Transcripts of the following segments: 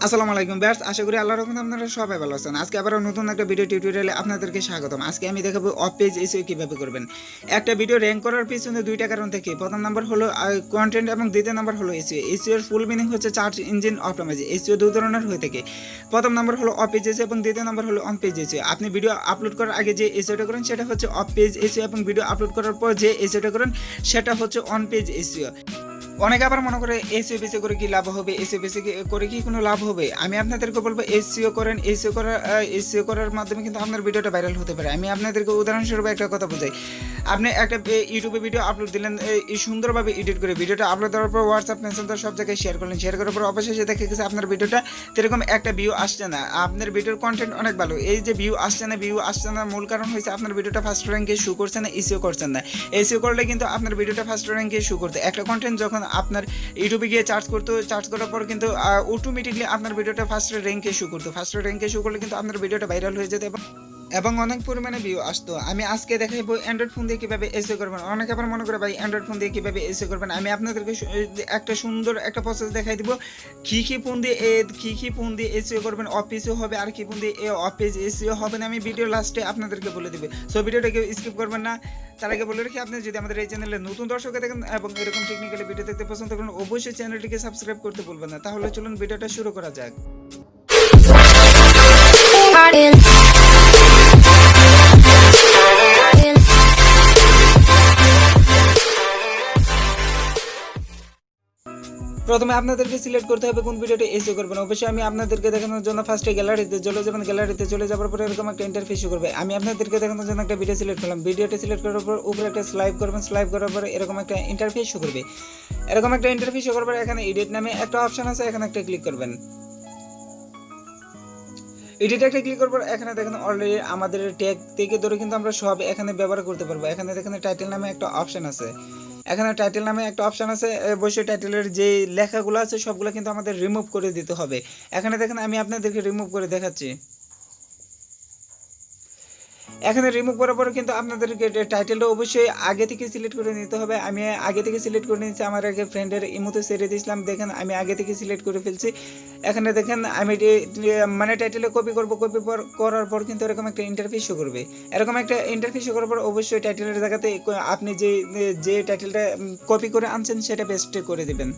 আসসালামু আলাইকুম ভিউয়ার্স, আশা করি আল্লাহর রহমতে আপনারা সবাই ভালো আছেন। আজকে আবার নতুন একটা ভিডিও টিউটোরিয়ালে আপনাদেরকে স্বাগতম। আজকে আমি দেখাবো অফ পেজ এসইও কিভাবে করবেন। একটা ভিডিও র‍্যাঙ্ক করার পিছনে দুইটা কারণ থেকে, প্রথম নাম্বার হলো কন্টেন্ট এবং দ্বিতীয় নাম্বার হলো এসইও। এসইও এর ফুল মিনিং হচ্ছে সার্চ ইঞ্জিন অপটিমাইজেশন। এসইও দুই ধরনের হয়ে থাকে। প্রথম নাম্বার হলো অফ পেজ এসইও এবং দ্বিতীয় নাম্বার হলো অন পেজ এসইও। আপনি ভিডিও আপলোড করার আগে যে এসইওটা করেন সেটা হচ্ছে অফ পেজ এসইও এবং ভিডিও আপলোড করার পর যে এসইওটা করেন সেটা হচ্ছে অন পেজ এসইও। অনেকে আবার মনে করে এসইও বেসে করে কি লাভ হবে, এসইও বেসে করে কি কোনো লাভ হবে। আমি আপনাদেরকে বলবো এসইও করেন। এসইও করার মাধ্যমে কিন্তু আপনার ভিডিওটা ভাইরাল হতে পারে। আমি আপনাদেরকে উদাহরণস্বরূপ একটা কথা বোঝাই। আপনি একটা ইউটিউবে ভিডিও আপলোড দিলেন, সুন্দরভাবে এডিট করে ভিডিওটা আপলোড দেওয়ার পর হোয়াটসঅ্যাপ মেসেঞ্জার সব জায়গায় শেয়ার করলেন। শেয়ার করার পর অবশেষে দেখে গেছে আপনার ভিডিওটা সেরকম একটা ভিউ আসছে না। আপনার ভিডিওর কন্টেন্ট অনেক ভালো, এই যে ভিউ আসছে না মূল কারণ হয়েছে আপনার ভিডিওটা ফার্স্ট র্যাঙ্কে শো করছে না, এসইও করছেন না। এসইও করলে কিন্তু আপনার ভিডিওটা ফার্স্ট র্যাঙ্কে শো করতে, একটা কন্টেন্ট যখন আপনার ইউটিউবে গিয়ে চার্জ করার পর কিন্তু অটোমেটিকলি আপনার ভিডিওটা ফার্স্ট র্যাঙ্কে শো করতো। ফার্স্ট র্যাঙ্কে শো করলে কিন্তু আপনার ভিডিওটা ভাইরাল হয়ে যেত এবং অনেক পরিমাণে ভিউ আসতো। আমি আজকে দেখাবো অ্যান্ড্রয়েড ফোন দিয়ে কীভাবে এসইও করবেন। অনেকে আবার মনে করে ভাই অ্যান্ড্রয়েড ফোন দিয়ে কীভাবে এসইও করবেন। আমি আপনাদেরকে একটা সুন্দর একটা প্রসেস দেখাই দিব। কী ফোন দিয়ে এসইও করবেন, অফ পেজও হবে, আর কী ফোন দিয়ে অফ পেজ এসইও হবে না আমি ভিডিও লাস্টে আপনাদেরকে বলে দেবো। সো ভিডিওটা কেউ স্কিপ করবেন না। তার আগে বলে রাখি, আপনি যদি আমাদের এই চ্যানেলে নতুন দর্শক দেখেন এবং এরকম টেকনিক্যালি ভিডিও দেখতে পছন্দ করেন, অবশ্যই চ্যানেলটিকে সাবস্ক্রাইব করতে ভুলবেন না। তাহলে চলুন ভিডিওটা শুরু করা যাক। প্রথমে আপনাদেরকে সিলেক্ট করতে হবে কোন ভিডিওটা এসইও করবেন। অবশ্যই আমি আপনাদেরকে দেখানোর জন্য ফার্স্টে গ্যালারিতে চলে যাবেন। গ্যালারিতে চলে যাওয়ার পরে এরকম একটা ইন্টারফেস শো করবে। আমি আপনাদেরকে দেখানোর জন্য একটা ভিডিও সিলেক্ট করলাম। ভিডিওটা সিলেক্ট করার পর উপরে একটা স্লাইড করবেন। স্লাইড করার পরে এরকম একটা ইন্টারফেস শো করবে। এরকম একটা ইন্টারফেস শো করবে। এখানে এডিট নামে একটা অপশন আছে, এখানে একটা ক্লিক করবেন। এডিটে একটা ক্লিক করার পর এখানে দেখেন অলরেডি আমাদের ট্যাগ থেকে ধরে কিন্তু আমরা সব এখানে ব্যবহার করতে পারবো। এখানে দেখেন টাইটেল নামে একটা অপশন আছে। অবশ্যই টাইটেলের যে লেখাগুলো আছে সবগুলো কিন্তু আমাদের রিমুভ করে দিতে হবে। এখানে দেখেন আমি আপনাদেরকে রিমুভ করে দেখাচ্ছি। এখানে রিমুভ করার পরে কিন্তু আপনাদেরকে টাইটেলটা অবশ্যই আগে থেকে সিলেক্ট করে নিতে হবে। আমি আগে থেকে সিলেক্ট করে নিয়েছি, আমার আগে ফ্রেন্ডের ইমোতে ছেড়ে দিয়েছিলাম। দেখেন আমি আগে থেকে সিলেক্ট করে ফেলছি। এখানে দেখেন আমি মানে টাইটেলে কপি করার পর কিন্তু এরকম একটা ইন্টারফেস শো করবে। এরকম একটা ইন্টারফেস শো করার পর অবশ্যই টাইটেলের জায়গাতে আপনি যে টাইটেলটা কপি করে আনছেন সেটা পেস্ট করে দেবেন।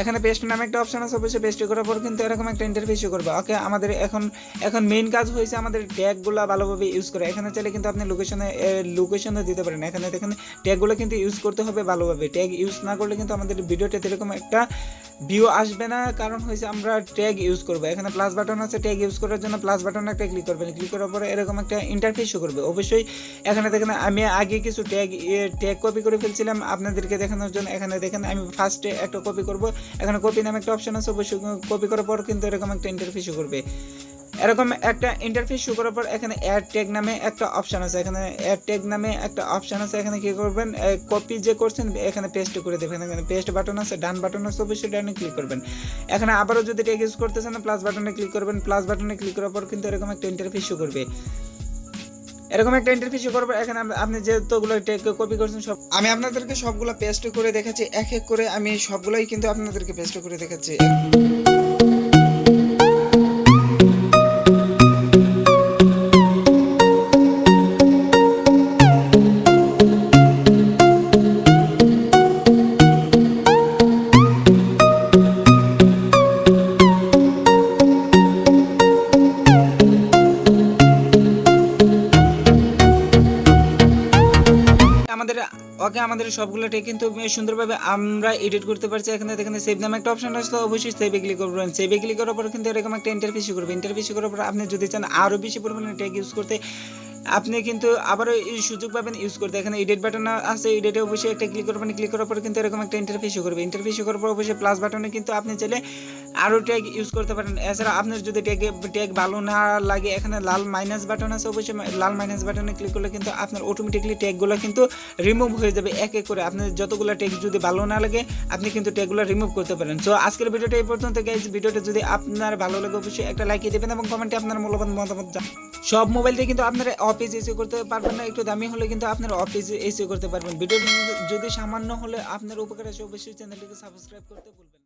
এখানে পেস্ট নামে একটা অপশন আছে, অবশ্যই পেস্ট করার পর কিন্তু এরকম একটা ইন্টারফেস শো করবে। ওকে, আমাদের এখন মেইন কাজ হয়েছে আমাদের ট্যাগগুলো ভালোভাবে ইউজ করা। এখানে চাইলে কিন্তু আপনি লোকেশনে দিতে পারেন। এখানে দেখেন ট্যাগগুলো কিন্তু ইউজ করতে হবে ভালোভাবে। ট্যাগ ইউজ না করলে কিন্তু আমাদের ভিডিওতে এরকম একটা ভিউ আসবে না, কারণ হয়েছে আমরা ট্যাগ ইউজ করবো। এখানে প্লাস বাটন আছে, ট্যাগ ইউজ করার জন্য প্লাস বাটনে একটা ক্লিক করবেন। ক্লিক করার পরে এরকম একটা ইন্টারফেস শো করবে। অবশ্যই এখানে দেখেন আমি আগে কিছু ট্যাগ কপি করে ফেলছিলাম আপনাদেরকে দেখানোর জন্য। এখানে দেখেন আমি ফার্স্টে একটা কপি করব। এখানে কপি নামে একটা অপশন আছে, অবশ্যই কপি করার পর কিন্তু এরকম একটা ইন্টারফেস শো করবে। এরকম একটা ইন্টারফেস শো করার পর এখানে অ্যাড ট্যাগ নামে একটা অপশন আছে। এখানে কি করবেন, কপি যে করছেন এখানে পেস্ট করে দেবেন। এখানে পেস্ট বাটন আছে, ডান বাটন আছে, অবশ্যই ডানে ক্লিক করবেন। এখানে আবারও যদি ট্যাগ ইউজ করতেছেন প্লাস বাটনে ক্লিক করবেন। প্লাস বাটনে ক্লিক করার পর কিন্তু এরকম একটা ইন্টারফেস শো করবে। এখানে আপনি যেগুলো ট্যাগ কপি করছেন সব আমি আপনাদেরকে সবগুলো পেস্ট করে দেখাচ্ছি। এক এক করে আমি সবগুলোই কিন্তু আপনাদেরকে পেস্ট করে দেখাচ্ছি। আমাদের সবগুলোটাই কিন্তু সুন্দরভাবে আমরা এডিট করতে পারছি। এখানে দেখেন সেভ নামে একটা অপশন আসলে অবশ্যই সেভে ক্লিক করবেন। সেভে ক্লিক করার পর কিন্তু এরকম একটা ইন্টারফেস করবে। ইন্টারফেস করার পর আপনি যদি চান আরও বেশি পরিমাণে ট্যাগ ইউজ করতে, আপনি কিন্তু আবারও এই সুযোগ পাবেন ইউজ করতে। এখানে এডিট বাটন আছে, এডিটে অবশ্যই একটা ক্লিক করবেন। ক্লিক করার পর কিন্তু এরকম একটা ইন্টারফেস করবে। ইন্টারফেস করার পর অবশ্যই প্লাস বাটনে কিন্তু আপনি চাইলে আরও ট্যাগ ইউজ করতে পারেন। এছাড়া আপনার যদি ট্যাগ ভালো না লাগে, এখানে লাল মাইনাস বাটন আছে, অবশ্যই লাল মাইনাস বাটনে ক্লিক করলে কিন্তু আপনার অটোমেটিকলি ট্যাগগুলো কিন্তু রিমুভ হয়ে যাবে এক এক করে। আপনার যতগুলো ট্যাগ যদি ভালো না লাগে আপনি কিন্তু ট্যাগগুলো রিমুভ করতে পারেন। সো আজকের ভিডিওটা এই পর্যন্ত গাইজ। ভিডিওটা যদি আপনার ভালো লাগে অবশ্যই একটা লাইক দেবেন এবং কমেন্টে আপনার মূল্যবান মতামত জানান। সব মোবাইল দিয়ে কিন্তু আপনারা অফ পেজ এসইও করতে পারবেন না, একটু দামি হলে কিন্তু আপনারা অফ পেজ এসইও করতে পারবেন। ভিডিওটি যদি সামান্য হলে আপনার উপকার আসে অবশ্যই চ্যানেলটিকে সাবস্ক্রাইব করতে ভুলবেন না।